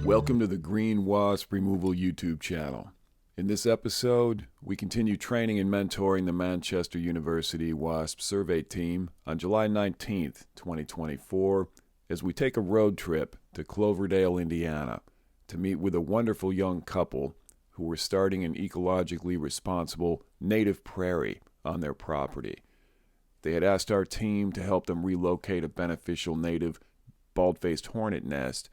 Welcome to the Green Wasp Removal YouTube channel. In this episode, we continue training and mentoring the Manchester University Wasp survey team on July 19th, 2024, as we take a road trip to Cloverdale, Indiana, to meet with a wonderful young couple who were starting an ecologically responsible native prairie on their property. They had asked our team to help them relocate a beneficial native Baldfaced Hornet nest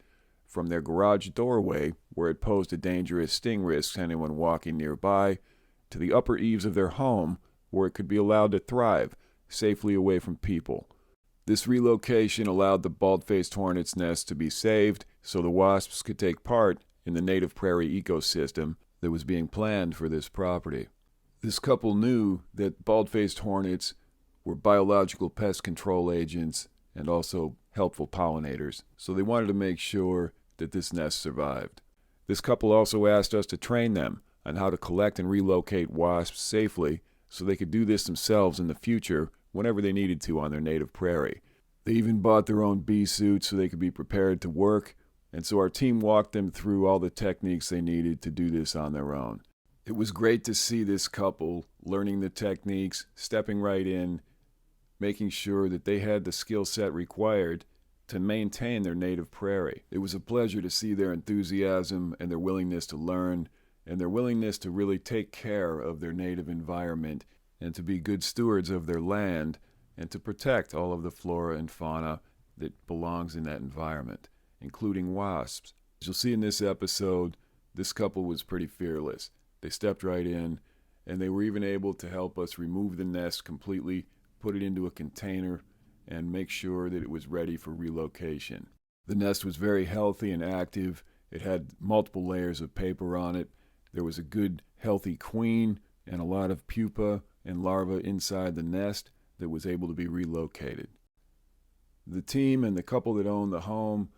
from their garage doorway, where it posed a dangerous sting risk to anyone walking nearby, to the upper eaves of their home, where it could be allowed to thrive, safely away from people. This relocation allowed the Baldfaced Hornets nest to be saved, so the wasps could take part in the native prairie ecosystem that was being planned for this property. This couple knew that Baldfaced Hornets were biological pest control agents and also helpful pollinators, so they wanted to make sure that this nest survived. This couple also asked us to train them on how to collect and relocate wasps safely so they could do this themselves in the future whenever they needed to on their native prairie. They even bought their own bee suits so they could be prepared to work, and so our team walked them through all the techniques they needed to do this on their own. It was great to see this couple learning the techniques, stepping right in, making sure that they had the skill set required to maintain their native prairie. It was a pleasure to see their enthusiasm and their willingness to learn and their willingness to really take care of their native environment and to be good stewards of their land and to protect all of the flora and fauna that belongs in that environment, including wasps. As you'll see in this episode, this couple was pretty fearless. They stepped right in, and they were even able to help us remove the nest completely, put it into a container, and make sure that it was ready for relocation. The nest was very healthy and active. It had multiple layers of paper on it. There was a good, healthy queen and a lot of pupa and larvae inside the nest that was able to be relocated. The team and the couple that owned the home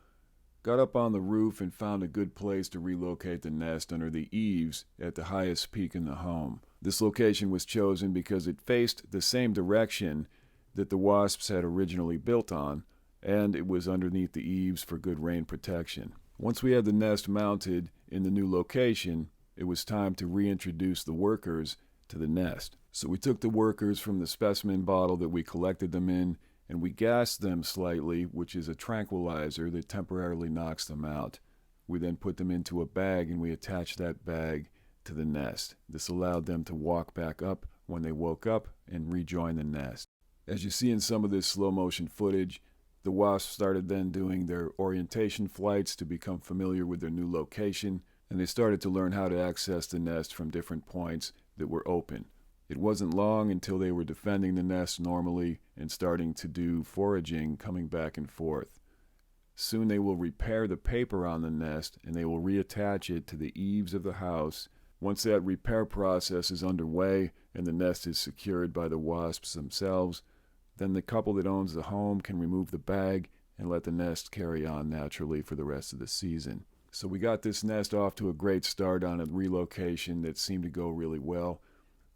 got up on the roof and found a good place to relocate the nest under the eaves at the highest peak in the home. This location was chosen because it faced the same direction that the wasps had originally built on, and it was underneath the eaves for good rain protection. Once we had the nest mounted in the new location, it was time to reintroduce the workers to the nest. So we took the workers from the specimen bottle that we collected them in, and we gassed them slightly, which is a tranquilizer that temporarily knocks them out. We then put them into a bag, and we attached that bag to the nest. This allowed them to walk back up when they woke up and rejoin the nest. As you see in some of this slow motion footage, the wasps started then doing their orientation flights to become familiar with their new location, and they started to learn how to access the nest from different points that were open. It wasn't long until they were defending the nest normally and starting to do foraging, coming back and forth. Soon they will repair the paper on the nest and they will reattach it to the eaves of the house. Once that repair process is underway and the nest is secured by the wasps themselves, then the couple that owns the home can remove the bag and let the nest carry on naturally for the rest of the season. So we got this nest off to a great start on a relocation that seemed to go really well.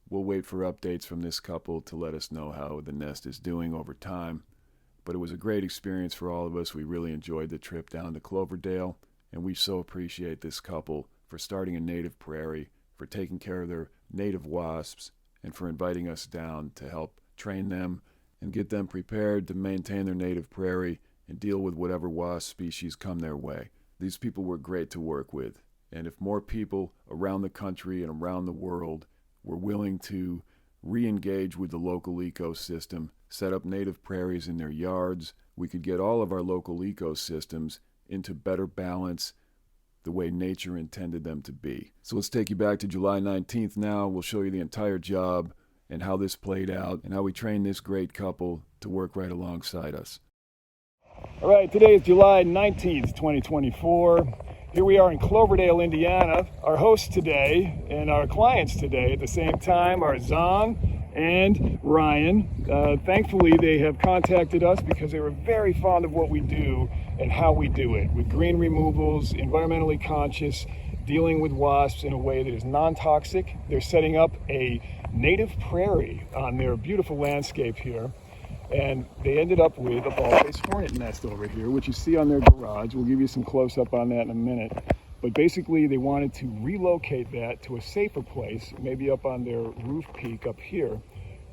We'll wait for updates from this couple to let us know how the nest is doing over time. But it was a great experience for all of us. We really enjoyed the trip down to Cloverdale, and we so appreciate this couple for starting a native prairie, for taking care of their native wasps, and for inviting us down to help train them and get them prepared to maintain their native prairie and deal with whatever wasp species come their way. These people were great to work with, and if more people around the country and around the world were willing to re-engage with the local ecosystem, set up native prairies in their yards, we could get all of our local ecosystems into better balance the way nature intended them to be. So let's take you back to July 19th now. We'll show you the entire job and how this played out and how we trained this great couple to work right alongside us. All right, today is July 19th, 2024. Here we are in Cloverdale, Indiana. Our hosts today and our clients today at the same time are Zong and Ryan. Thankfully, they have contacted us because they were very fond of what we do and how we do it, with green removals, environmentally conscious, dealing with wasps in a way that is non-toxic. They're setting up a native prairie on their beautiful landscape here. And they ended up with a bald-faced hornet nest over here, which you see on their garage. We'll give you some close-up on that in a minute. But basically, they wanted to relocate that to a safer place, maybe up on their roof peak up here.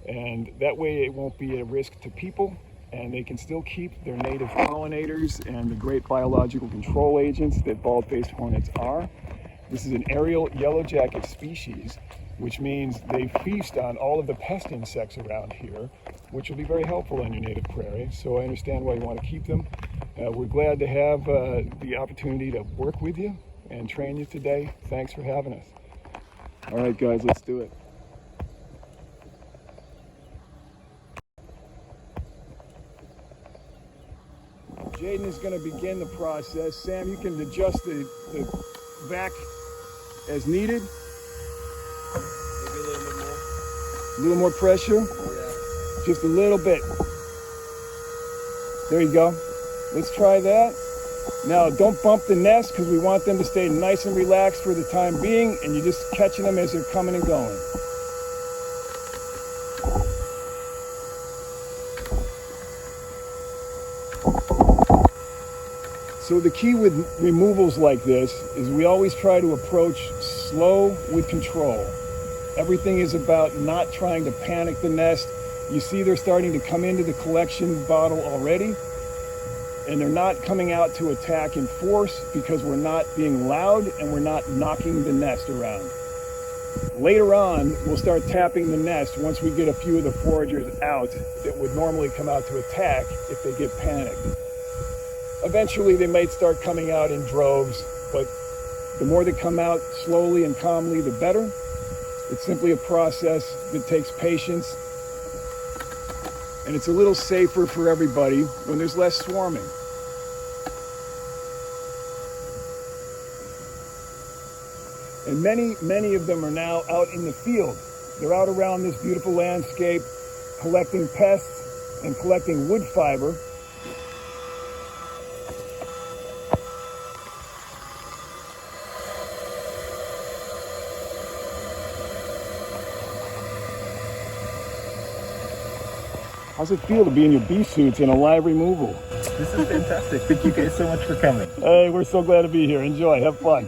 And that way it won't be a risk to people, and they can still keep their native pollinators and the great biological control agents that bald-faced hornets are. This is an aerial yellow jacket species, which means they feast on all of the pest insects around here, which will be very helpful on your native prairie. So I understand why you want to keep them. We're glad to have the opportunity to work with you and train you today. Thanks for having us. All right, guys, let's do it. Jaden is going to begin the process. Sam, you can adjust the vac as needed. Maybe a little bit more. A little more pressure. Yeah. Just a little bit. There you go. Let's try that. Now, don't bump the nest because we want them to stay nice and relaxed for the time being, and you're just catching them as they're coming and going. So the key with removals like this is we always try to approach slow with control. Everything is about not trying to panic the nest. You see they're starting to come into the collection bottle already, and they're not coming out to attack in force because we're not being loud and we're not knocking the nest around. Later on, we'll start tapping the nest once we get a few of the foragers out that would normally come out to attack if they get panicked. Eventually, they might start coming out in droves, but the more they come out slowly and calmly, the better. It's simply a process that takes patience, and it's a little safer for everybody when there's less swarming. And many of them are now out in the field. They're out around this beautiful landscape, collecting pests and collecting wood fiber. How's it feel to be in your bee suits in a live removal? This is fantastic. Thank you guys so much for coming. Hey, we're so glad to be here. Enjoy. Have fun.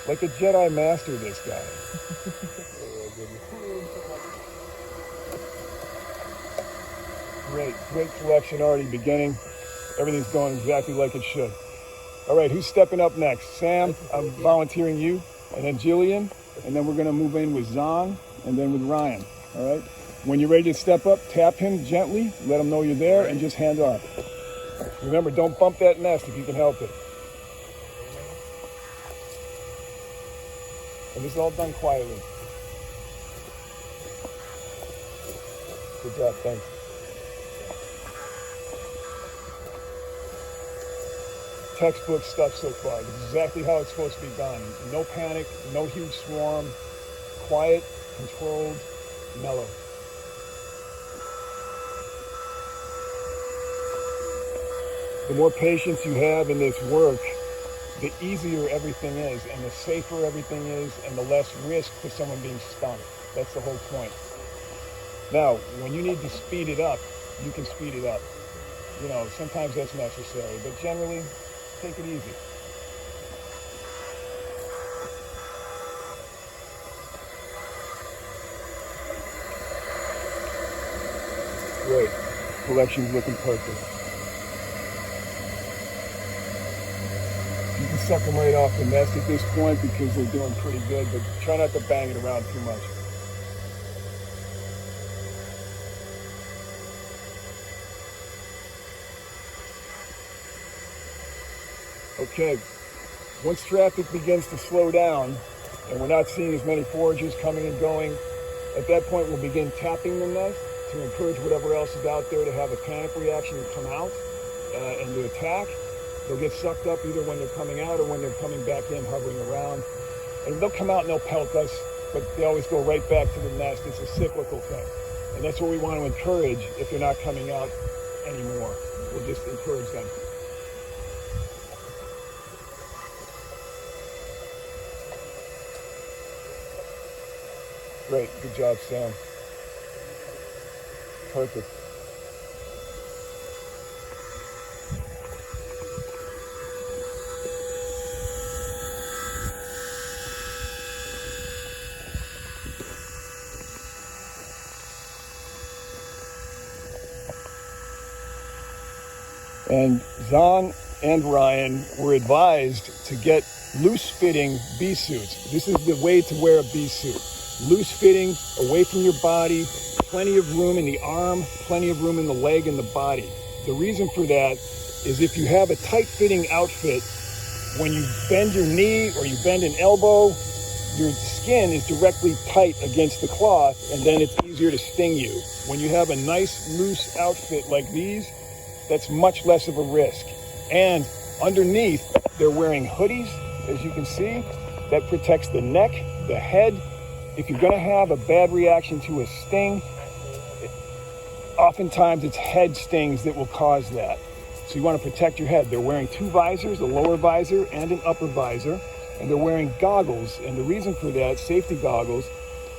Like a Jedi Master, this guy. Great collection already beginning. Everything's going exactly like it should. All right, who's stepping up next? Sam, I'm volunteering you, and then Jillian, and then we're gonna move in with Zong, and then with Ryan, all right? When you're ready to step up, tap him gently, let him know you're there, and just hand off. Remember, don't bump that nest if you can help it. And this is all done quietly. Good job, thanks. Textbook stuff so far. This is exactly how it's supposed to be done. No panic, no huge swarm, quiet, controlled, mellow. The more patience you have in this work, the easier everything is, and the safer everything is, and the less risk for someone being stung. That's the whole point. Now, when you need to speed it up, you can speed it up. You know, sometimes that's necessary, but generally, take it easy. Great. Collection's looking perfect. You can suck them right off the nest at this point because they're doing pretty good, but try not to bang it around too much. Okay, once traffic begins to slow down and we're not seeing as many foragers coming and going, at that point we'll begin tapping the nest to encourage whatever else is out there to have a panic reaction and come out and to attack. They'll get sucked up either when they're coming out or when they're coming back in, hovering around. And they'll come out and they'll pelt us, but they always go right back to the nest. It's a cyclical thing. And that's what we want to encourage if they're not coming out anymore. We'll just encourage them. Great, good job, Sam. Perfect. And Zahn and Ryan were advised to get loose-fitting bee suits. This is the way to wear a bee suit. Loose-fitting, away from your body, plenty of room in the arm, plenty of room in the leg and the body. The reason for that is if you have a tight-fitting outfit, when you bend your knee or you bend an elbow, your skin is directly tight against the cloth, and then it's easier to sting you. When you have a nice, loose outfit like these, that's much less of a risk. And underneath, they're wearing hoodies, as you can see, that protects the neck, the head. If you're gonna have a bad reaction to a sting, oftentimes it's head stings that will cause that. So you wanna protect your head. They're wearing two visors, a lower visor and an upper visor, and they're wearing goggles. And the reason for that, safety goggles,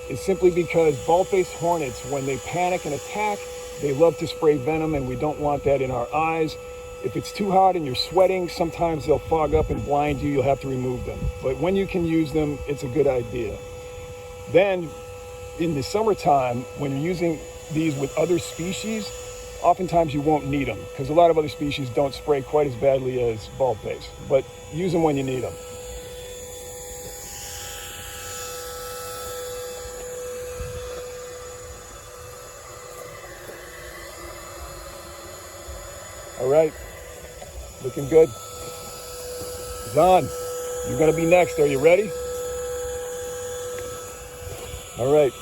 is simply because Baldfaced Hornets, when they panic and attack, they love to spray venom, and we don't want that in our eyes. If it's too hot and you're sweating, sometimes they'll fog up and blind you. You'll have to remove them. But when you can use them, it's a good idea. Then, in the summertime, when you're using these with other species, oftentimes you won't need them, because a lot of other species don't spray quite as badly as Baldfaced. But use them when you need them. All right, looking good. Zahn, you're gonna be next. Are you ready? All right,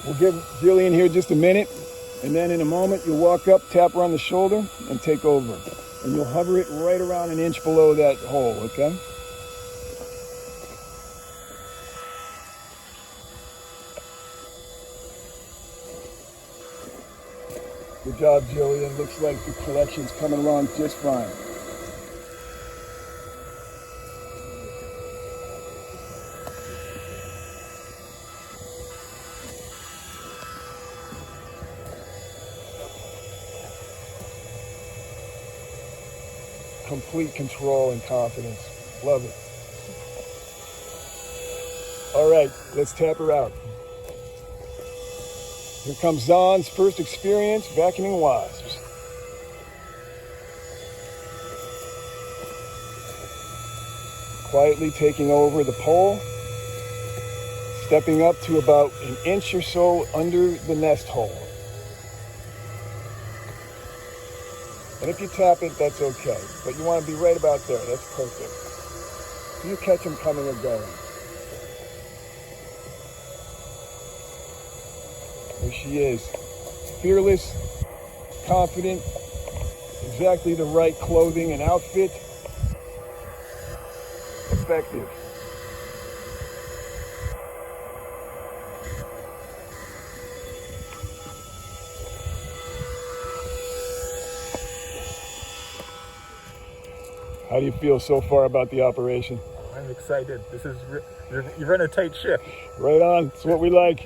we'll give Jillian here just a minute, and then in a moment you'll walk up, tap her on the shoulder, and take over. And you'll hover it right around an inch below that hole, okay? Good job, Jillian. Looks like the collection's coming along just fine. Complete control and confidence. Love it. All right, let's tap her out. Here comes Zahn's first experience vacuuming wasps. Quietly taking over the pole, stepping up to about an inch or so under the nest hole. And if you tap it, that's okay. But you want to be right about there. That's perfect. So you catch them coming or going. There she is. Fearless, confident, exactly the right clothing and outfit. Effective. How do you feel so far about the operation? I'm excited. This is you run a tight ship. Right on. It's what we like.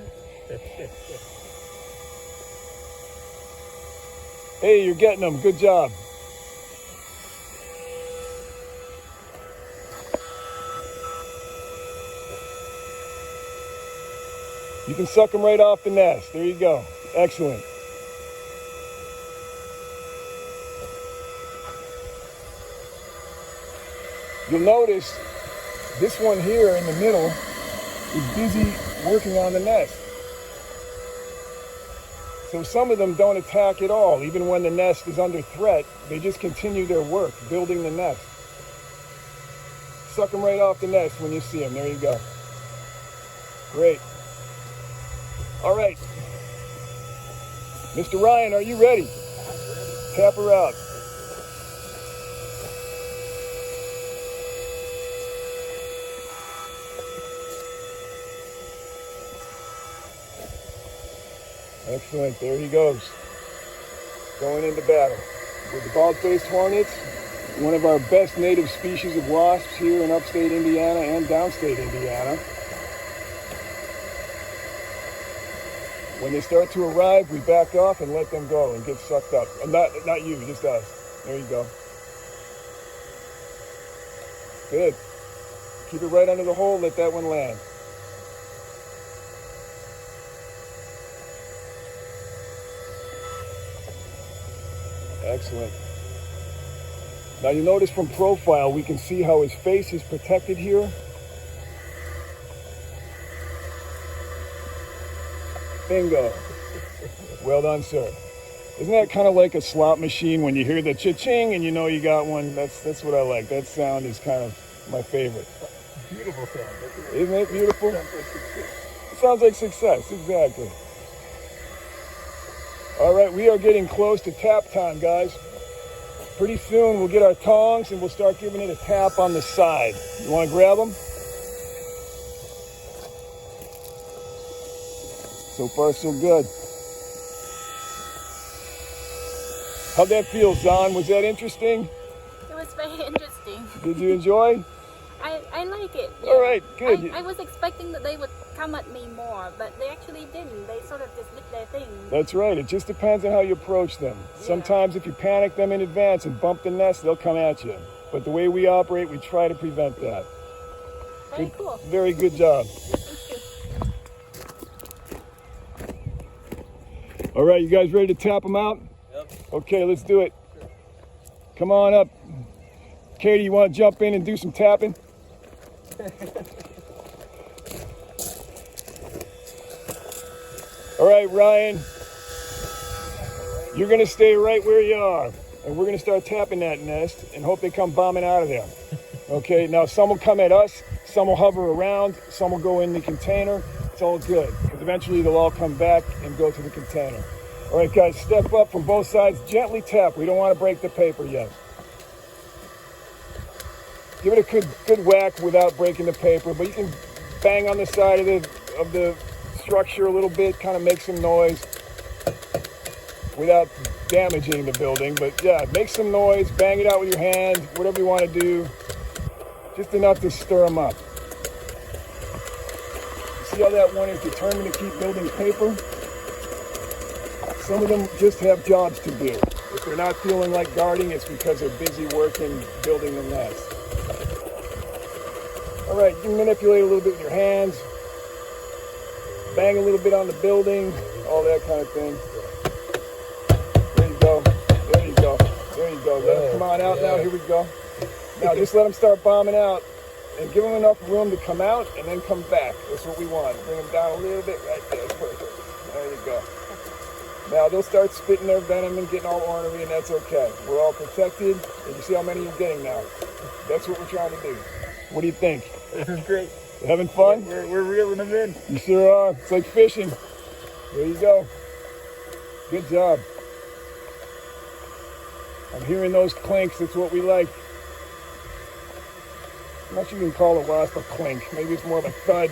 Hey, you're getting them. Good job. You can suck them right off the nest. There you go. Excellent. You'll notice this one here in the middle is busy working on the nest. So some of them don't attack at all. Even when the nest is under threat, they just continue their work, building the nest. Suck them right off the nest when you see them. There you go. Great. All right. Mr. Ryan, are you ready? Tap her out. Excellent, there he goes. Going into battle with the Baldfaced Hornets, one of our best native species of wasps here in upstate Indiana and downstate Indiana. When they start to arrive, we back off and let them go and get sucked up. Not you, just us. There you go. Good. Keep it right under the hole, let that one land. Excellent. Now you notice from profile, we can see how his face is protected here. Bingo. Well done, sir. Isn't that kind of like a slot machine when you hear the cha-ching and you know you got one? That's what I like. That sound is kind of my favorite. Beautiful sound. Isn't it beautiful? It sounds like success, exactly. All right, we are getting close to tap time, guys. Pretty soon we'll get our tongs and we'll start giving it a tap on the side. You want to grab them? So far, so good. How'd that feel, Zahn? Was that interesting? It was very interesting. Did you enjoy? I like it. Yeah. All right, good. I was expecting that they would come at me more, but they actually didn't. They sort of just did their thing. That's right. It just depends on how you approach them. Yeah. Sometimes if you panic them in advance and bump the nest, they'll come at you. But the way we operate, we try to prevent that. Very Good, cool. very good job. Thank you. All right, you guys ready to tap them out? Yep. Okay, let's do it. Come on up. Katie, you want to jump in and do some tapping? All right, Ryan. You're going to stay right where you are. And we're going to start tapping that nest and hope they come bombing out of there. Okay, now some will come at us, some will hover around, some will go in the container. It's all good, because eventually they'll all come back and go to the container. All right, guys, step up from both sides. Gently tap. We don't want to break the paper yet. Give it a good whack without breaking the paper, but you can bang on the side of the structure a little bit, kind of make some noise without damaging the building. But yeah, make some noise, bang it out with your hand, whatever you want to do, just enough to stir them up. See how that one is determined to keep building paper? Some of them just have jobs to do. If they're not feeling like guarding, it's because they're busy working, building the nest. All right, you can manipulate a little bit with your hands, bang a little bit on the building, all that kind of thing. There you go, there you go, there you go. Let them come on out now, here we go. Now just let them start bombing out and give them enough room to come out and then come back. That's what we want. Bring them down a little bit right there, perfect. There you go. Now they'll start spitting their venom and getting all ornery, and that's okay. We're all protected, and you see how many you're getting now. That's what we're trying to do. What do you think? This is great. Having fun? We're reeling them in. You sure are. It's like fishing. There you go. Good job. I'm hearing those clinks. That's what we like. I'm not sure you can call a wasp a clink. Maybe it's more of a thud.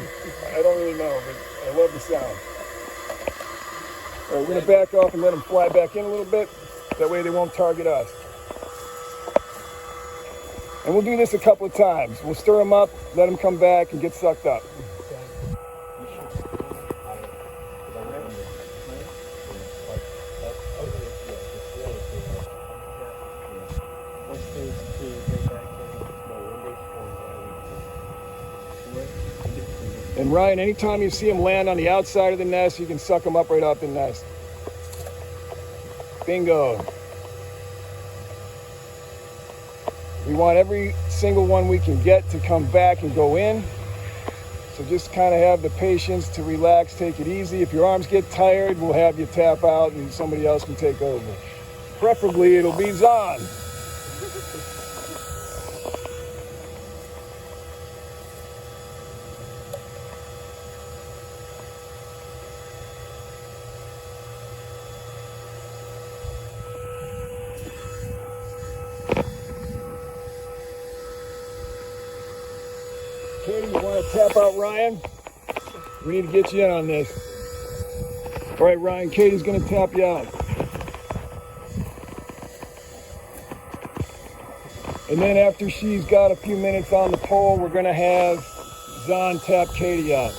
I don't really know, but I love the sound. All right, we're going to back off and let them fly back in a little bit. That way they won't target us. And we'll do this a couple of times. We'll stir them up, let them come back, and get sucked up. And Ryan, anytime you see them land on the outside of the nest, you can suck them up right off the nest. Bingo. We want every single one we can get to come back and go in. So just kind of have the patience to relax, take it easy. If your arms get tired, we'll have you tap out and somebody else can take over. Preferably it'll be Zahn. Katie, you want to tap out Ryan? We need to get you in on this. All right, Ryan, Katie's going to tap you out. And then after she's got a few minutes on the pole, we're going to have Zahn tap Katie out.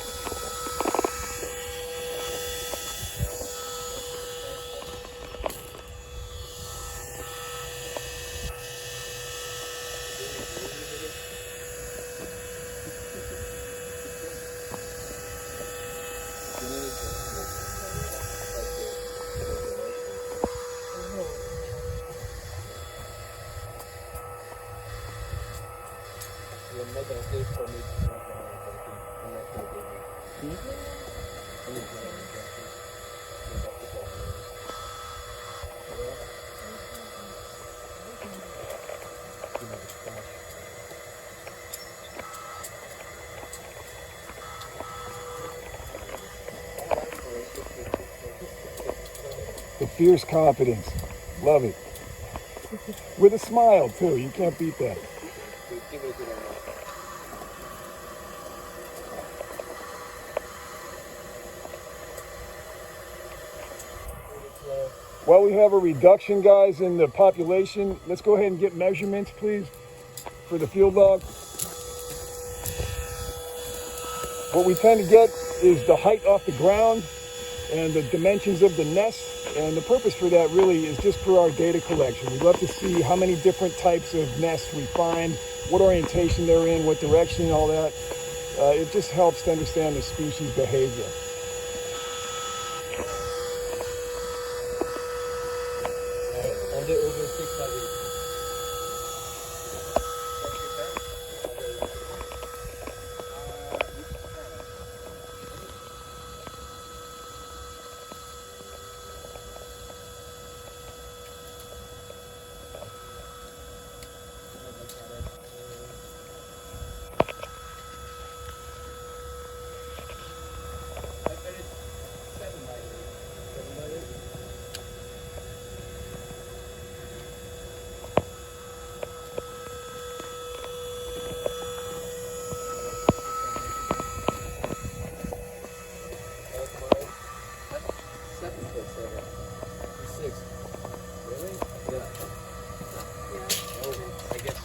The fierce confidence. Love it. With a smile, too. You can't beat that. While we have a reduction, guys, in the population, let's go ahead and get measurements, please, for the field log. What we tend to get is the height off the ground and the dimensions of the nest. And the purpose for that really is just for our data collection. We'd love to see how many different types of nests we find, what orientation they're in, what direction, and all that. It just helps to understand the species behavior. Over 600.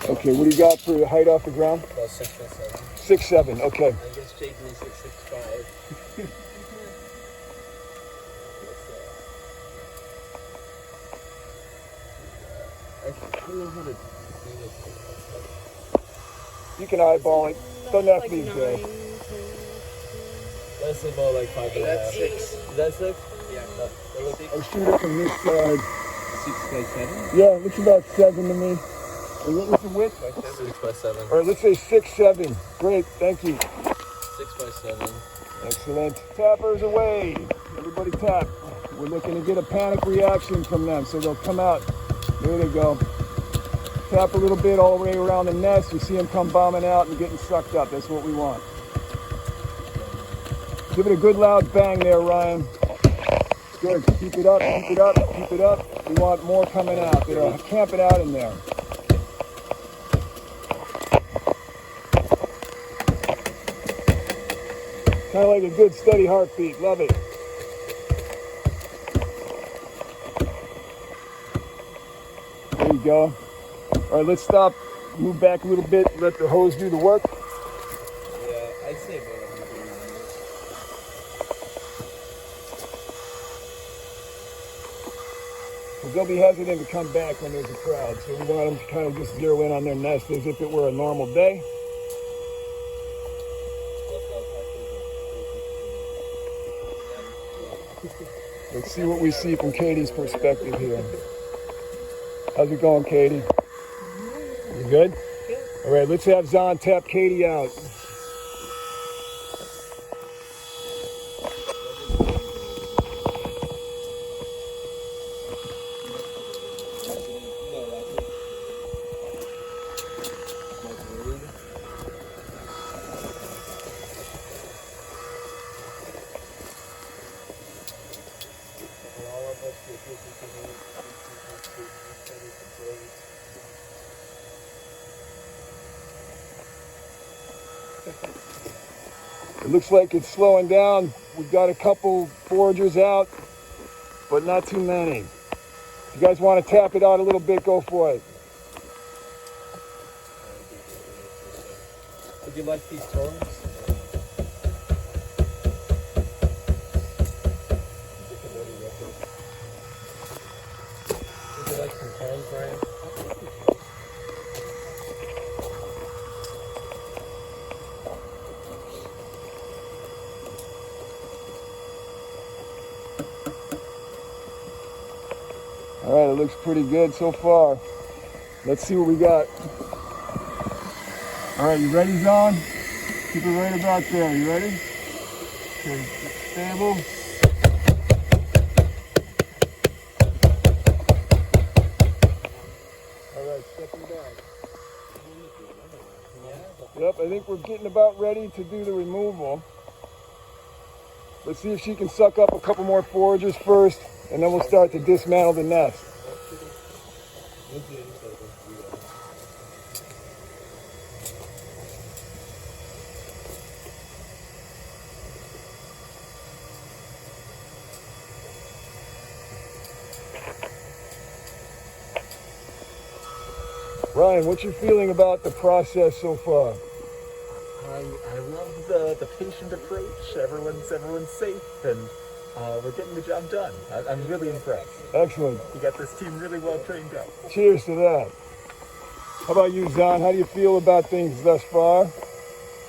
Okay, what do you got for the height off the ground? About 6'7". 6'7", okay. I guess Jason is 6'5". I don't know how to do this. You can eyeball it. Doesn't have to be good. That's about like 5.5. That's 6. Is that 6? Yeah. I'll shoot it from this side. 6 by 7? Yeah, it looks about 7 to me. And what was the width? 6 by 7. All right, let's say 6'7". Great, thank you. 6 by 7. Excellent. Tappers away. Everybody tap. We're looking to get a panic reaction from them, so they'll come out. There they go. Tap a little bit all the way around the nest. You see them come bombing out and getting sucked up. That's what we want. Give it a good loud bang there, Ryan. Good. Keep it up, keep it up, keep it up. We want more coming out. They're camping out in there. Kind of like a good steady heartbeat. Love it. There you go. All right, let's stop. Move back a little bit. Let the hose do the work. Yeah, I'd say about 100 minutes. Because they'll be hesitant to come back when there's a crowd. So we want them to kind of just zero in on their nest as if it were a normal day. Let's see what we see from Katie's perspective here. How's it going, Katie? You good? All right, let's have Zahn tap Katie out. It looks like it's slowing down. We've got a couple foragers out, but not too many. If you guys want to tap it out a little bit, go for it. Would you like these toys? Would you like some toys, Brian? All right, it looks pretty good so far. Let's see what we got. All right, you ready, Zahn? Keep it right about there. You ready? Okay, stable. All right, stepping back. Yep, I think we're getting about ready to do the removal. Let's see if she can suck up a couple more foragers first. and then we'll start to dismantle the nest. Ryan, what's your feeling about the process so far? I love the patient approach. Everyone's safe, and we're getting the job done. I'm really impressed. Excellent. You got this team really well trained up. Cheers to that. How about you, Zahn? How do you feel about things thus far?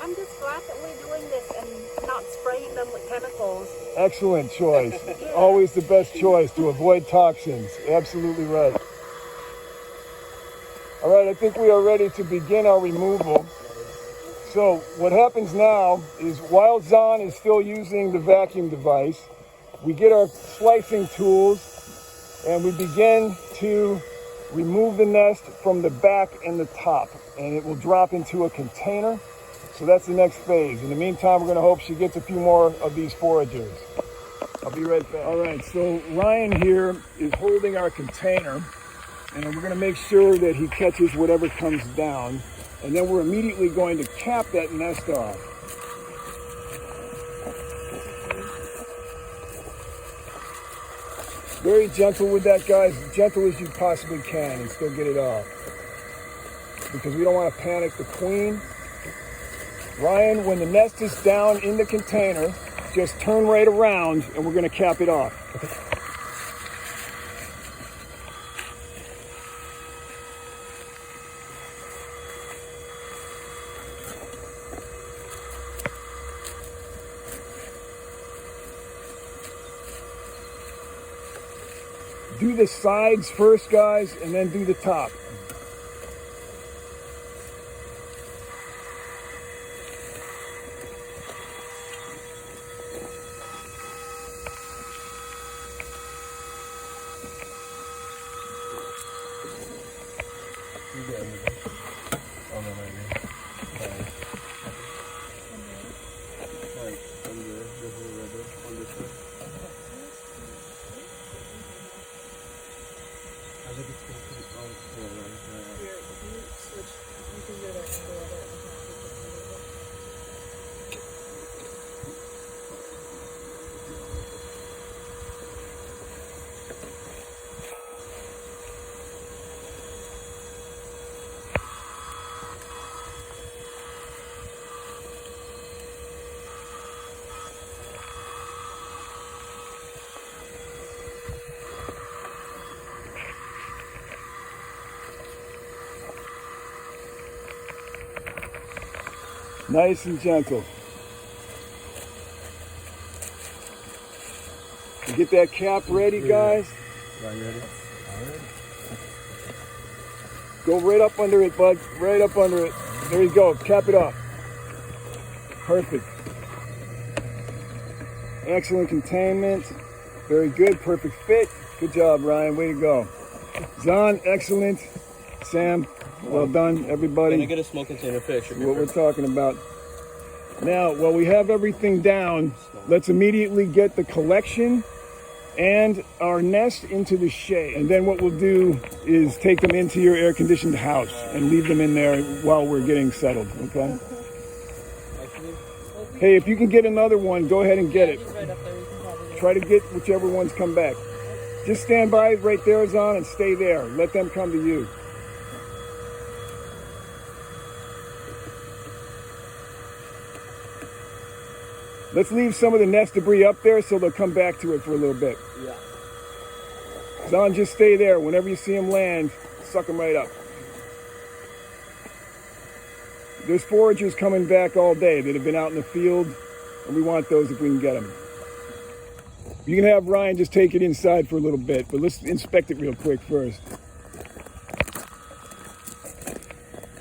I'm just glad that we're doing this and not spraying them with chemicals. Excellent choice. Always the best choice to avoid toxins. Absolutely right. All right, I think we are ready to begin our removal. So what happens now is while Zahn is still using the vacuum device, we get our slicing tools and we begin to remove the nest from the back and the top, and it will drop into a container. So that's the next phase. In the meantime, we're going to hope she gets a few more of these foragers. I'll be right back. All right, so Ryan here is holding our container, and we're going to make sure that he catches whatever comes down, and then we're immediately going to cap that nest off. Very gentle with that, guys, as gentle as you possibly can, and still get it off, because we don't want to panic the queen. Ryan, when the nest is down in the container, just turn right around and we're going to cap it off. Do the sides first, guys, and then do the top. Nice and gentle. You get that cap ready, guys? Ready? Go right up under it, bud. Right up under it. There you go. Cap it off. Perfect. Excellent containment. Very good. Perfect fit. Good job, Ryan. Way to go. Zahn, excellent. Sam, well done, everybody. Can I get a small container fish? What we're talking about. Now, while we have everything down, let's immediately get the collection and our nest into the shade. And then what we'll do is take them into your air-conditioned house and leave them in there while we're getting settled, okay? Hey, if you can get another one, go ahead and get it. Try to get whichever ones come back. Just stand by right there, Zahn, and stay there. Let them come to you. Let's leave some of the nest debris up there so they'll come back to it for a little bit. Yeah. Zahn, just stay there. Whenever you see them land, suck them right up. There's foragers coming back all day that have been out in the field, and we want those if we can get them. You can have Ryan just take it inside for a little bit, but let's inspect it real quick first.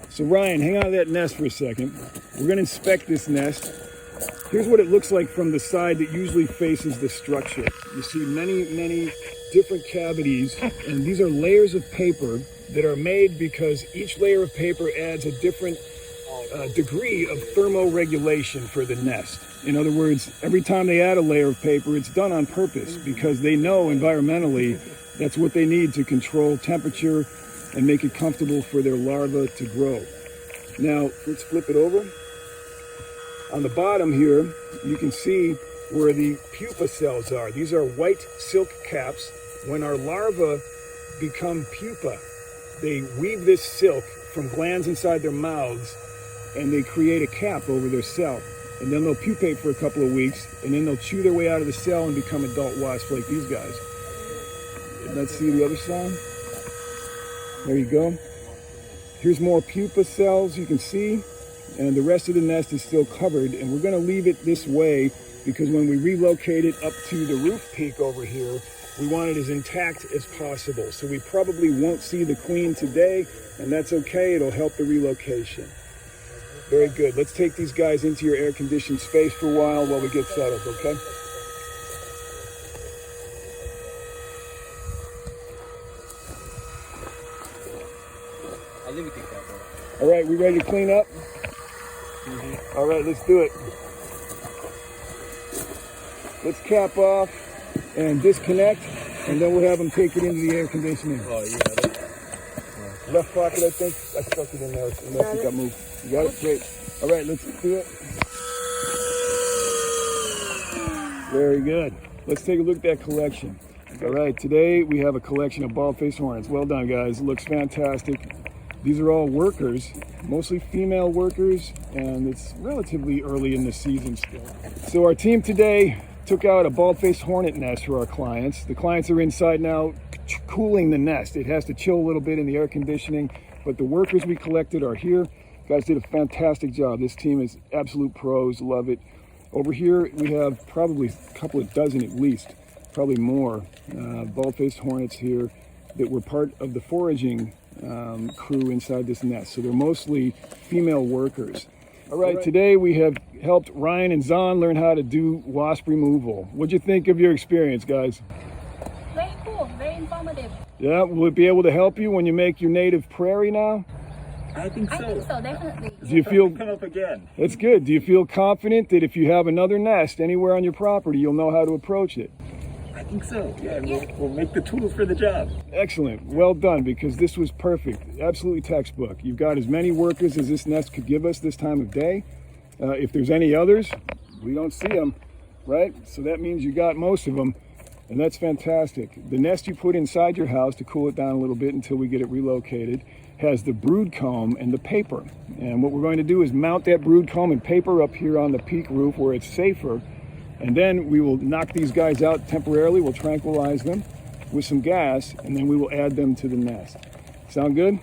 So Ryan, hang on to that nest for a second. We're going to inspect this nest. Here's what it looks like from the side that usually faces the structure. You see many different cavities, and these are layers of paper that are made because each layer of paper adds a different degree of thermoregulation for the nest. In other words, every time they add a layer of paper, it's done on purpose because they know environmentally that's what they need to control temperature and make it comfortable for their larvae to grow. Now, let's flip it over. On the bottom here, you can see where the pupa cells are. These are white silk caps. When our larvae become pupa, they weave this silk from glands inside their mouths, and they create a cap over their cell. And then they'll pupate for a couple of weeks, and then they'll chew their way out of the cell and become adult wasps like these guys. Let's see the other side. There you go. Here's more pupa cells you can see, and the rest of the nest is still covered, and we're going to leave it this way because when we relocate it up to the roof peak over here, we want it as intact as possible. So we probably won't see the queen today, and that's okay. It'll help the relocation. Very good. Let's take these guys into your air-conditioned space for a while we get settled, okay? All right, we ready to clean up? Mm-hmm. All right, let's do it. Let's cap off and disconnect, and then we'll have them take it into the air conditioning. Oh, you got it. Left pocket, I think. I stuck it in there unless it got moved. You got it? Great. All right, let's do it. Very good. Let's take a look at that collection. All right, today we have a collection of Baldfaced Hornets. Well done, guys. It looks fantastic. These are all workers, mostly female workers, and it's relatively early in the season still. So our team today took out a Baldfaced Hornet nest for our clients. The clients are inside now cooling the nest. It has to chill a little bit in the air conditioning, but the workers we collected are here. Guys did a fantastic job. This team is absolute pros, love it. Over here we have probably a couple of dozen at least, probably more, Baldfaced Hornets here that were part of the foraging crew inside this nest. So they're mostly female workers. All right, today we have helped Ryan and Zahn learn how to do wasp removal. What'd you think of your experience, guys? Very cool, very informative. Yeah, will it be able to help you when you make your native prairie now? I think so. I think so, definitely. Do you feel come up again? That's good. Do you feel confident that if you have another nest anywhere on your property, you'll know how to approach it? I think so. Yeah, we'll make the tools for the job. Excellent. Well done, because this was perfect. Absolutely textbook. You've got as many workers as this nest could give us this time of day. If there's any others, we don't see them, right? So that means you got most of them, and that's fantastic. The nest you put inside your house to cool it down a little bit until we get it relocated has the brood comb and the paper. And what we're going to do is mount that brood comb and paper up here on the peak roof where it's safer. And then we will knock these guys out temporarily. We'll tranquilize them with some gas, and then we will add them to the nest. Sound good?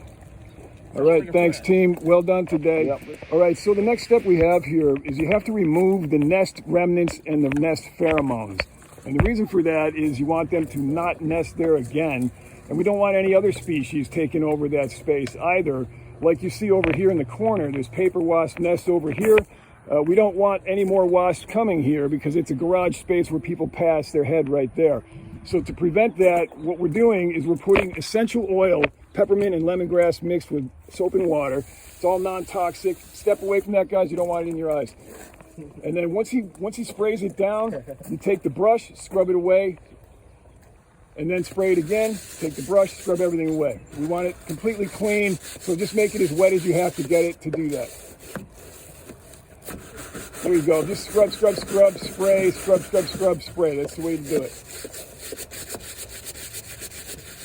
All right, thanks team. Well done today. Yep. All right, so the next step we have here is you have to remove the nest remnants and the nest pheromones. And the reason for that is you want them to not nest there again. And we don't want any other species taking over that space either. Like you see over here in the corner, there's paper wasp nests over here. We don't want any more wasps coming here because it's a garage space where people pass their head right there. So to prevent that, what we're doing is we're putting essential oil, peppermint and lemongrass mixed with soap and water. It's all non-toxic. Step away from that, guys. You don't want it in your eyes. And then once he sprays it down, you take the brush, scrub it away, and then spray it again. Take the brush, scrub everything away. We want it completely clean, so just make it as wet as you have to get it to do that. There you go. Just scrub, scrub, scrub, spray, scrub, scrub, scrub, spray. That's the way to do it.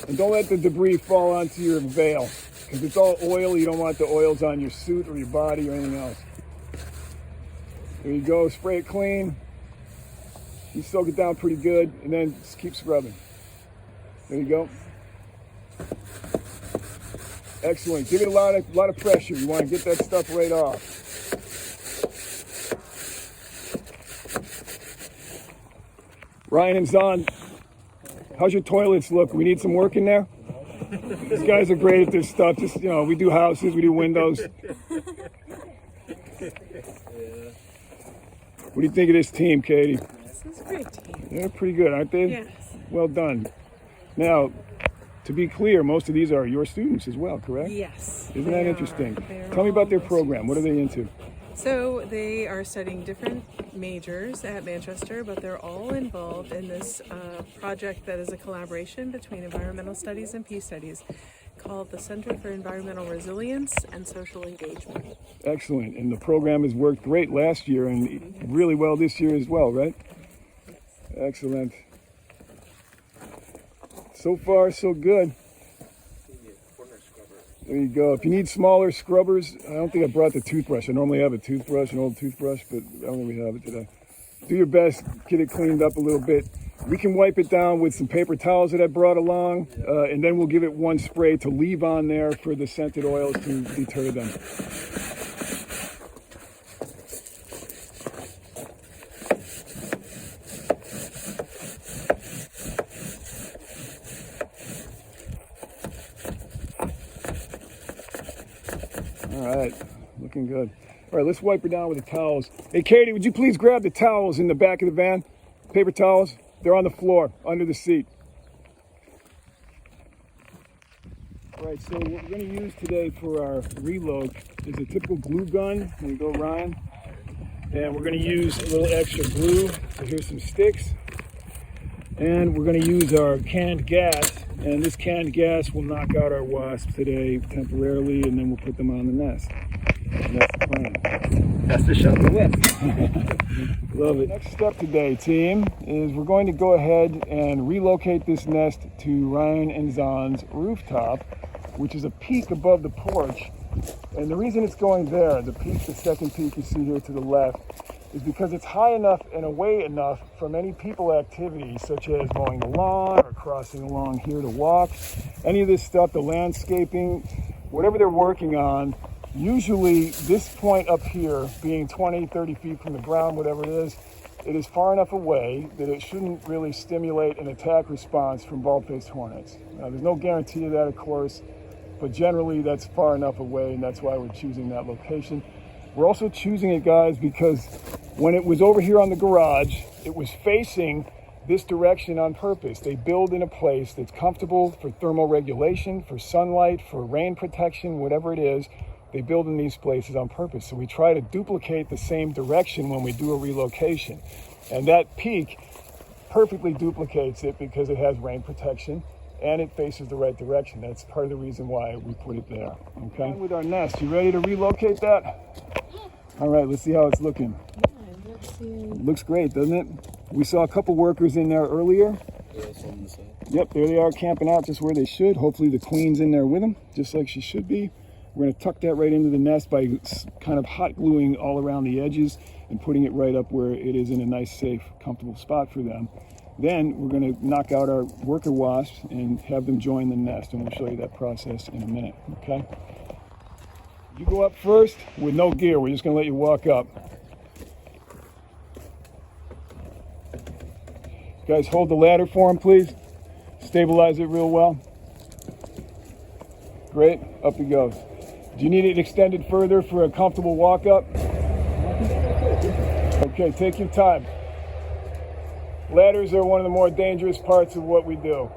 And don't let the debris fall onto your veil, because it's all oil. You don't want the oils on your suit or your body or anything else. There you go. Spray it clean. You soak it down pretty good, and then just keep scrubbing. There you go. Excellent. Give it a lot of pressure. You want to get that stuff right off. Ryan and Zahn, how's your toilets look? We need some work in there? These guys are great at this stuff. Just, you know, we do houses, we do windows. What do you think of this team, Katie? This is a great team. They're pretty good, aren't they? Yes. Well done. Now, To be clear, most of these are your students as well, correct? Yes. Isn't that interesting? They're Tell me about their all program. What are they into? So they are studying different majors at Manchester, but they're all involved in this project that is a collaboration between environmental studies and peace studies called the Center for Environmental Resilience and Social Engagement. Excellent. And the program has worked great last year and really well this year as well, right? Excellent. So far, so good. There you go. If you need smaller scrubbers, I don't think I brought the toothbrush. I normally have a toothbrush, an old toothbrush, but I don't think we have it today. Do your best, get it cleaned up a little bit. We can wipe it down with some paper towels that I brought along, and then we'll give it one spray to leave on there for the scented oils to deter them. All right, looking good. All right, let's wipe her down with the towels. Hey, Katie, would you please grab the towels in the back of the van? Paper towels, they're on the floor, under the seat. All right, so what we're going to use today for our reload is a typical glue gun. There you go, Ryan. And we're going to use a little extra glue. So here's some sticks. And we're going to use our canned gas. And this canned gas will knock out our wasps today temporarily, and then we'll put them on the nest. And that's the plan. That's the show the whip. Love it. Next step today, team, is we're going to go ahead and relocate this nest to Ryan and Zon's rooftop, which is a peak above the porch. And the reason it's going there, the peak, the second peak you see here to the left, is because it's high enough and away enough from any people activities such as mowing the lawn or crossing along here to walk. Any of this stuff, the landscaping, whatever they're working on, usually this point up here being 20, 30 feet from the ground, whatever it is far enough away that it shouldn't really stimulate an attack response from Baldfaced Hornets. Now, there's no guarantee of that, of course, but generally that's far enough away, and that's why we're choosing that location. We're also choosing it, guys, because when it was over here on the garage, it was facing this direction on purpose. They build in a place that's comfortable for thermal regulation, for sunlight, for rain protection, whatever it is. They build in these places on purpose. So we try to duplicate the same direction when we do a relocation. And that peak perfectly duplicates it because it has rain protection and it faces the right direction. That's part of the reason why we put it there. Okay. With our nest, you ready to relocate that? All right, let's see how it's looking. It looks great, doesn't it? We saw a couple workers in there earlier. Yep, there they are camping out just where they should. Hopefully the queen's in there with them, just like she should be. We're going to tuck that right into the nest by kind of hot gluing all around the edges and putting it right up where it is in a nice, safe, comfortable spot for them. Then we're going to knock out our worker wasps and have them join the nest, and we'll show you that process in a minute, okay? You go up first with no gear. We're just going to let you walk up. Guys, hold the ladder for him, please. Stabilize it real well. Great, up he goes. Do you need it extended further for a comfortable walk up? Okay, take your time. Ladders are one of the more dangerous parts of what we do.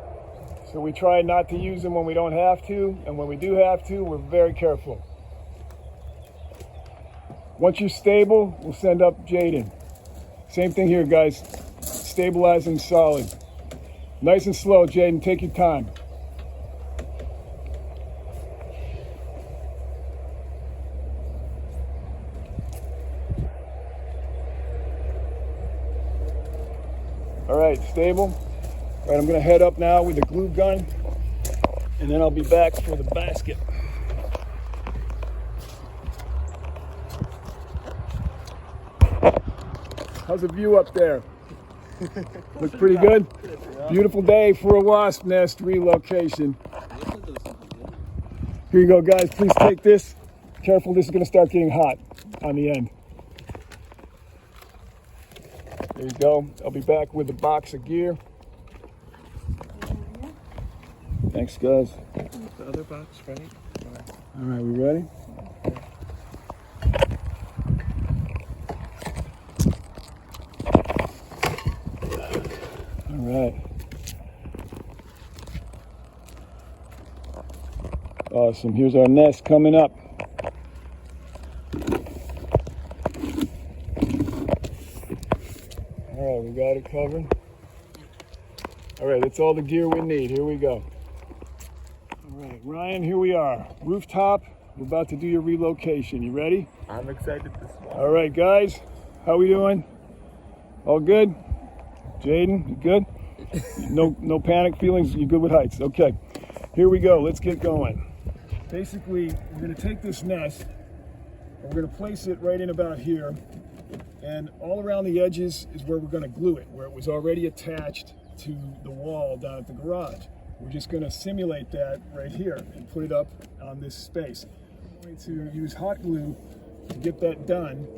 So we try not to use them when we don't have to, and when we do have to, we're very careful. Once you're stable, we'll send up Jaden. Same thing here, guys. Stabilizing solid. Nice and slow, Jaden, take your time. All right, stable. All right, I'm gonna head up now with the glue gun, and then I'll be back for the basket. How's the view up there? Looks pretty good? Beautiful day for a wasp nest relocation. Here you go, guys. Please take this. Careful, this is gonna start getting hot on the end. There you go. I'll be back with a box of gear. Thanks, guys. The other box, right? All right, we ready? All right. Awesome. Here's our nest coming up. All right, we got it covered. All right, that's all the gear we need. Here we go. All right, Ryan, here we are. Rooftop. We're about to do your relocation. You ready? I'm excited this morning. All right, guys. How we doing? All good? Jaden, you good? No panic feelings? You good with heights? Okay. Here we go. Let's get going. Basically, we're going to take this nest and we're going to place it right in about here. And all around the edges is where we're going to glue it, where it was already attached to the wall down at the garage. We're just going to simulate that right here and put it up on this space. We're going to use hot glue to get that done.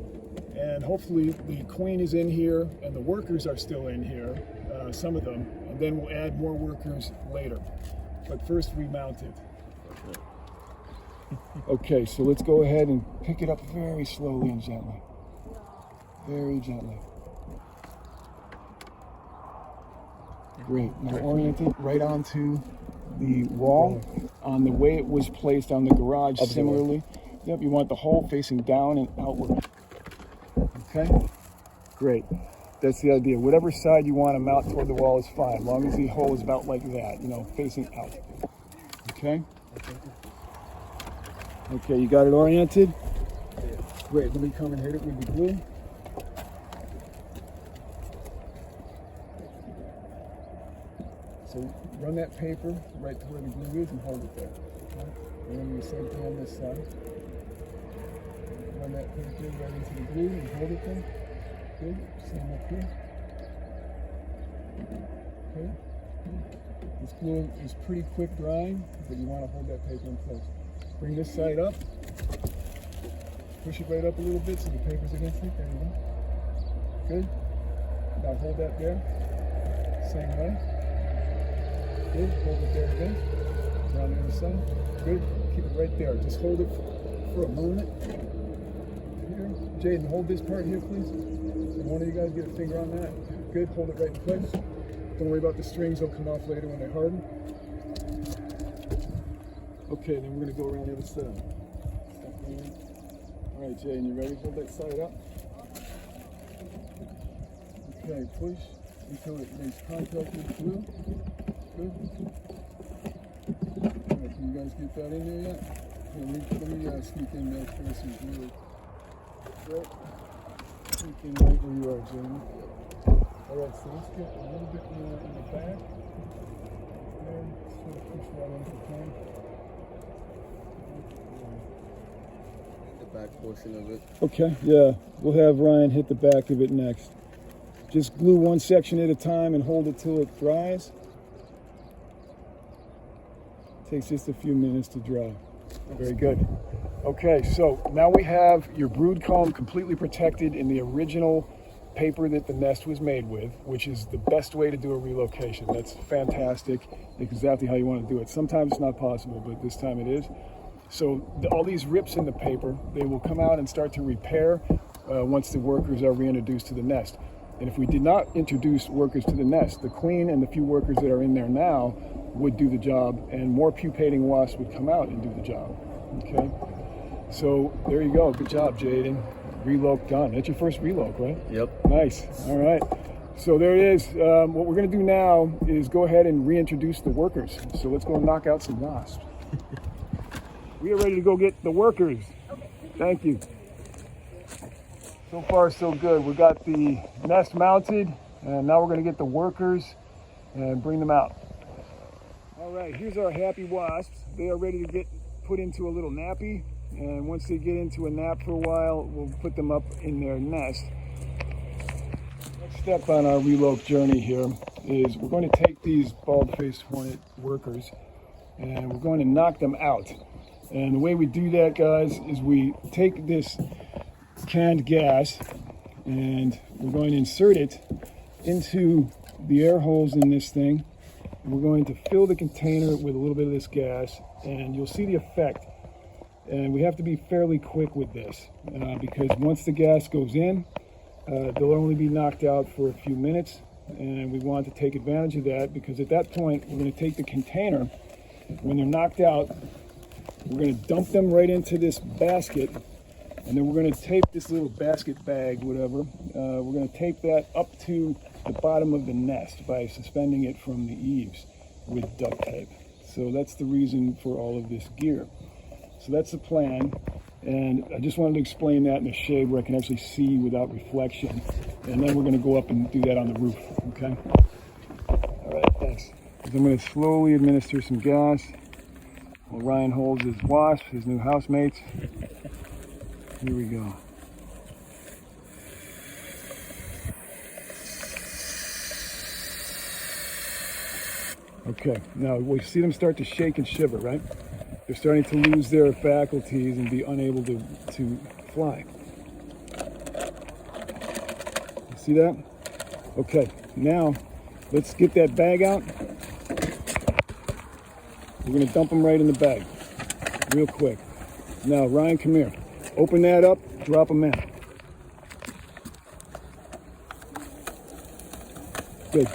And hopefully the queen is in here and the workers are still in here, some of them. And then we'll add more workers later. But first we mount it. Okay, so let's go ahead and pick it up very slowly and gently. Very gently. Great. Now orient it right onto the wall on the way it was placed on the garage similarly. Yep, you want the hole facing down and outward. Okay? Great. That's the idea. Whatever side you want to mount toward the wall is fine, as long as the hole is about like that, facing out. Okay? Okay, you got it oriented? Great, let me come and hit it with the glue. So run that paper right to where the glue is and hold it there. Okay? And then the same thing on this side. Run that paper right into the glue and hold it there. Good, same up here. Okay. This glue is pretty quick drying, but you want to hold that paper in place. Bring this side up. Push it right up a little bit so the paper's against it. There you go. Good. Now hold that there. Same way. Good. Hold it there again. Around the other side. Good. Keep it right there. Just hold it for a moment. Here. Jaden, hold this part here, please. And one of you guys get a finger on that. Good. Hold it right in place. Don't worry about the strings. They'll come off later when they harden. Okay, then we're going to go around the other side. All right, Jaden, you ready? Hold that side up. Okay, push until it makes contact with the glue. Good. All right, can you guys get that in there yet? Here, let me sneak in there for some glue. Right. Sneak in right where you are, Jaden. All right, so let's get a little bit more in the back. And sort of push that into the pan. Back portion of it. Okay, yeah. We'll have Ryan hit the back of it next. Just glue one section at a time and hold it till it dries. Takes just a few minutes to dry. Very good. Okay, so now we have your brood comb completely protected in the original paper that the nest was made with, which is the best way to do a relocation. That's fantastic. Exactly how you want to do it. Sometimes it's not possible, but this time it is. So all these rips in the paper, they will come out and start to repair once the workers are reintroduced to the nest. And if we did not introduce workers to the nest, the queen and the few workers that are in there now would do the job, and more pupating wasps would come out and do the job. Okay? So there you go. Good job, Jaden. Reloc done. That's your first reloc, right? Yep. Nice. All right. So there it is. What we're going to do now is go ahead and reintroduce the workers. So let's go and knock out some wasps. We are ready to go get the workers. Thank you. So far, so good. We got the nest mounted, and now we're going to get the workers and bring them out. All right, here's our happy wasps. They are ready to get put into a little nappy, and once they get into a nap for a while, we'll put them up in their nest. Next step on our reloc journey here is we're going to take these bald-faced hornet workers, and we're going to knock them out. And the way we do that, guys, is we take this canned gas and we're going to insert it into the air holes in this thing. And we're going to fill the container with a little bit of this gas, and you'll see the effect. And we have to be fairly quick with this because once the gas goes in, they'll only be knocked out for a few minutes. And we want to take advantage of that because at that point, we're going to take the container when they're knocked out, We're going to dump them right into this basket, and then we're going to tape this little basket bag, whatever. We're going to tape that up to the bottom of the nest by suspending it from the eaves with duct tape. So that's the reason for all of this gear. So that's the plan, and I just wanted to explain that in the shade where I can actually see without reflection, and then we're going to go up and do that on the roof, okay? All right, thanks. I'm going to slowly administer some gas while Ryan holds his wasp, his new housemates. Here we go. Okay, now we see them start to shake and shiver, right? They're starting to lose their faculties and be unable to fly. You see that? Okay, now let's get that bag out. We're going to dump them right in the bag, real quick. Now, Ryan, come here. Open that up, drop them in. Good.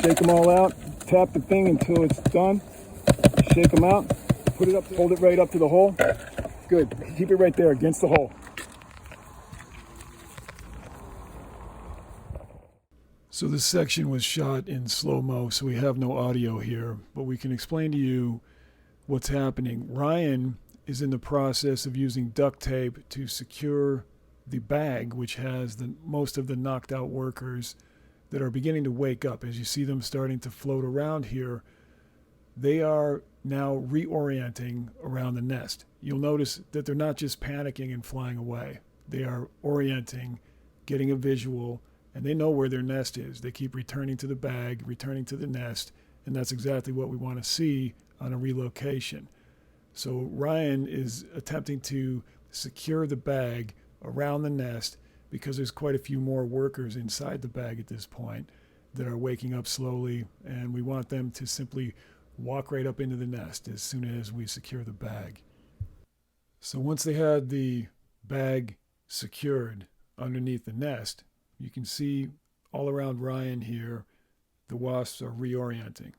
Shake them all out. Tap the thing until it's done. Shake them out. Put it up, hold it right up to the hole. Good. Keep it right there against the hole. So this section was shot in slow-mo, so we have no audio here, but we can explain to you what's happening. Ryan is in the process of using duct tape to secure the bag, which has most of the knocked out workers that are beginning to wake up. As you see them starting to float around here, they are now reorienting around the nest. You'll notice that they're not just panicking and flying away. They are orienting, getting a visual, and they know where their nest is. They keep returning to the bag, returning to the nest, and that's exactly what we want to see on a relocation. So Ryan is attempting to secure the bag around the nest because there's quite a few more workers inside the bag at this point that are waking up slowly, and we want them to simply walk right up into the nest as soon as we secure the bag. So once they had the bag secured underneath the nest, you can see all around Ryan here, the wasps are reorienting.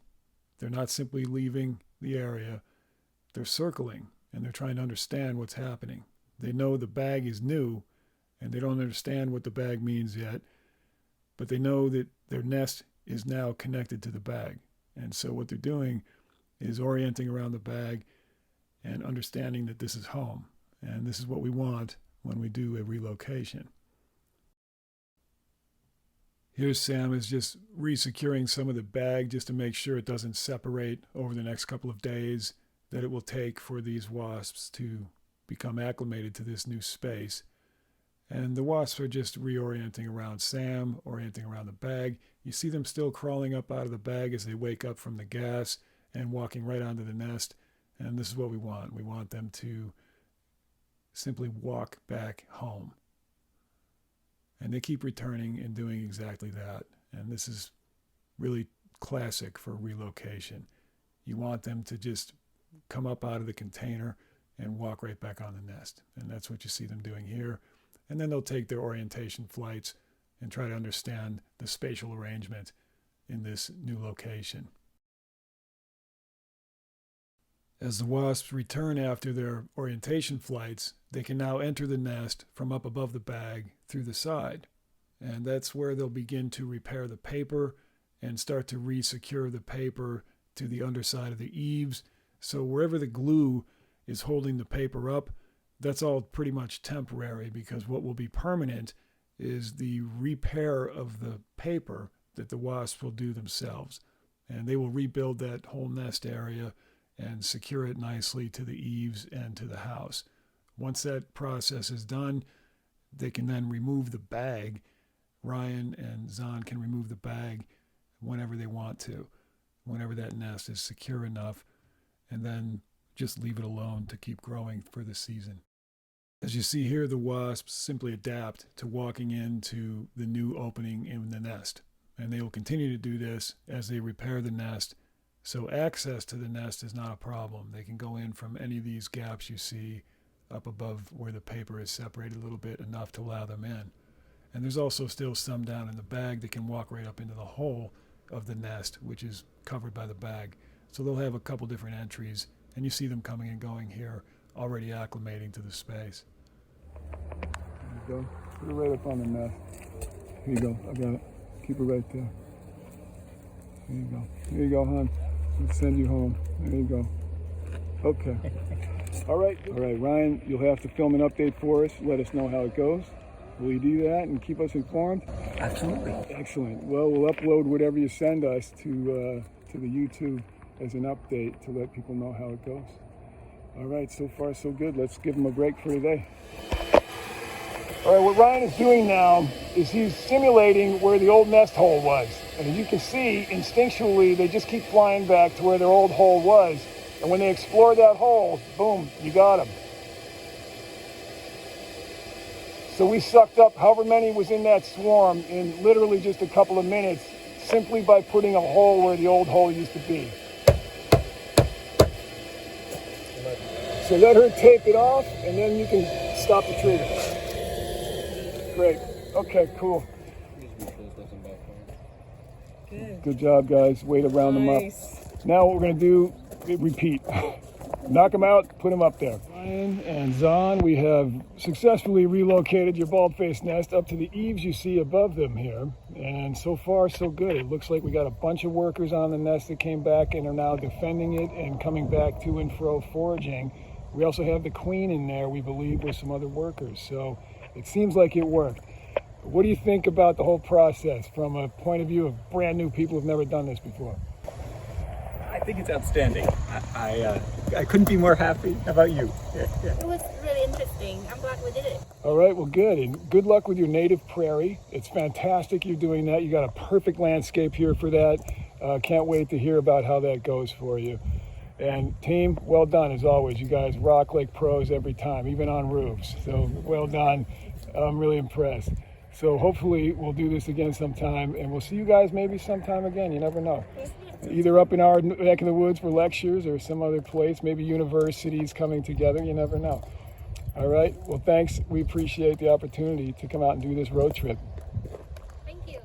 They're not simply leaving the area, they're circling, and they're trying to understand what's happening. They know the bag is new, and they don't understand what the bag means yet, but they know that their nest is now connected to the bag. And so what they're doing is orienting around the bag and understanding that this is home. And this is what we want when we do a relocation. Here's Sam is just re-securing some of the bag just to make sure it doesn't separate over the next couple of days that it will take for these wasps to become acclimated to this new space. And the wasps are just reorienting around Sam, orienting around the bag. You see them still crawling up out of the bag as they wake up from the gas and walking right onto the nest. And this is what we want. We want them to simply walk back home. And they keep returning and doing exactly that. And this is really classic for relocation. You want them to just come up out of the container and walk right back on the nest. And that's what you see them doing here. And then they'll take their orientation flights and try to understand the spatial arrangement in this new location. As the wasps return after their orientation flights, they can now enter the nest from up above the bag through the side. And that's where they'll begin to repair the paper and start to re-secure the paper to the underside of the eaves. So wherever the glue is holding the paper up, that's all pretty much temporary, because what will be permanent is the repair of the paper that the wasps will do themselves. And they will rebuild that whole nest area and secure it nicely to the eaves and to the house. Once that process is done, they can then remove the bag. Ryan and Zahn can remove the bag whenever they want to, whenever that nest is secure enough, and then just leave it alone to keep growing for the season. As you see here, the wasps simply adapt to walking into the new opening in the nest, and they will continue to do this as they repair the nest. So access to the nest is not a problem. They can go in from any of these gaps you see up above where the paper is separated a little bit, enough to allow them in. And there's also still some down in the bag that can walk right up into the hole of the nest, which is covered by the bag. So they'll have a couple different entries And you see them coming and going here, already acclimating to the space. There you go. Put it right up on the nest. Here you go. I got it. Keep it right there. There you go. There you go, hon. Let's send you home. There you go. Okay. All right, Ryan, you'll have to film an update for us. Let us know how it goes. Will you do that and keep us informed? Absolutely. Excellent. Well, we'll upload whatever you send us to the YouTube as an update to let people know how it goes. All right, so far so good. Let's give them a break for today. All right, what Ryan is doing now is he's simulating where the old nest hole was. And as you can see, instinctually, they just keep flying back to where their old hole was. And when they explore that hole, boom, you got them. So we sucked up however many was in that swarm in literally just a couple of minutes, simply by putting a hole where the old hole used to be. So let her tape it off, and then you can stop the trigger. Great. Okay, cool. Good job, guys. Way to round them up. Now what we're going to do, repeat. Knock them out, put them up there. Ryan and Zahn, we have successfully relocated your bald-faced nest up to the eaves you see above them here. And so far, so good. It looks like we got a bunch of workers on the nest that came back and are now defending it and coming back to and fro foraging. We also have the queen in there, we believe, with some other workers. So it seems like it worked. What do you think about the whole process from a point of view of brand new people who've never done this before? I think it's outstanding. I couldn't be more happy. How about you? It was really interesting. I'm glad we did it. All right, well, good. And good luck with your native prairie. It's fantastic you're doing that. You got a perfect landscape here for that. Can't wait to hear about how that goes for you. And team, well done as always. You guys rock like pros every time, even on roofs. So well done. I'm really impressed. So hopefully we'll do this again sometime, and we'll see you guys maybe sometime again. You never know. Either up in our neck of the woods for lectures or some other place, maybe universities coming together. You never know. All right. Well, thanks. We appreciate the opportunity to come out and do this road trip. Thank you.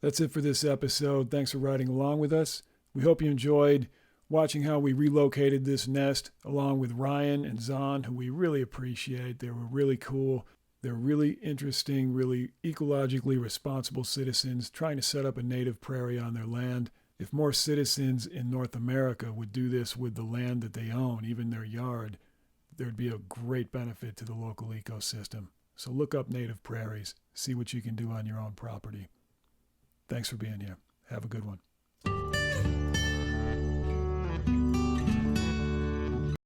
That's it for this episode. Thanks for riding along with us. We hope you enjoyed watching how we relocated this nest along with Ryan and Zahn, who we really appreciate. They were really cool. They're really interesting, really ecologically responsible citizens trying to set up a native prairie on their land. If more citizens in North America would do this with the land that they own, even their yard, there'd be a great benefit to the local ecosystem. So look up native prairies, see what you can do on your own property. Thanks for being here. Have a good one.